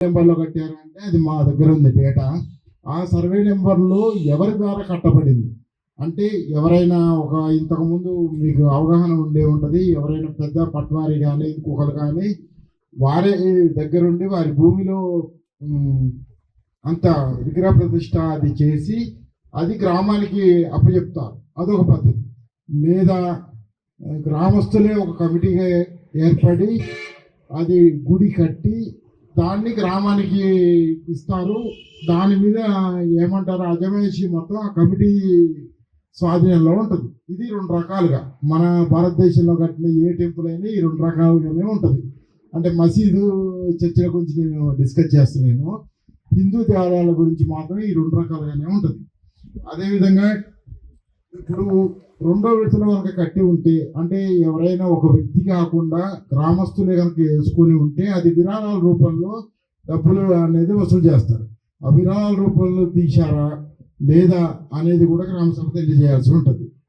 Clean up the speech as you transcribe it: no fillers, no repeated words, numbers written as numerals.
నెంబర్లో కట్టారు అంటే అది మా దగ్గర ఉంది డేటా. ఆ సర్వే నెంబర్లు ఎవరి ద్వారా కట్టబడింది అంటే ఎవరైనా ఒక ఇంతకుముందు మీకు అవగాహన ఉండే ఉంటుంది, ఎవరైనా పెద్ద పట్వారి కానీ ఇంకొకరు కానీ వారి దగ్గరుండి వారి భూమిలో అంత విగ్రహ ప్రతిష్ట అది చేసి అది గ్రామానికి అప్పచెప్తారు. అదొక పద్ధతి. లేదా గ్రామస్తులే ఒక కమిటీగా ఏర్పడి అది గుడి కట్టి దాన్ని గ్రామానికి ఇస్తారు. దాని మీద ఏమంటారు అజమాయిషి మొత్తం ఆ కమిటీ స్వాధీనంలో ఉంటుంది. ఇది రెండు రకాలుగా మన భారతదేశంలో కట్టిన ఏ టెంపుల్ అయినా ఈ రెండు రకాలుగానే ఉంటుంది. అంటే మసీదు చర్చిల గురించి నేను డిస్కస్ చేస్తున్నాను. హిందూ దేవాలయాల గురించి మాత్రమే ఈ రెండు రకాలుగానే ఉంటుంది. అదేవిధంగా ఇప్పుడు రెండో విడతలో కనుక కట్టి ఉంటే అంటే ఎవరైనా ఒక వ్యక్తి కాకుండా గ్రామస్తులే కనుక వేసుకొని ఉంటే అది విరాళాల రూపంలో డబ్బులు అనేది వసూలు చేస్తారు. ఆ విరాళాల రూపంలో తీశారా లేదా అనేది కూడా గ్రామ సభ తెలియజేయాల్సి ఉంటుంది.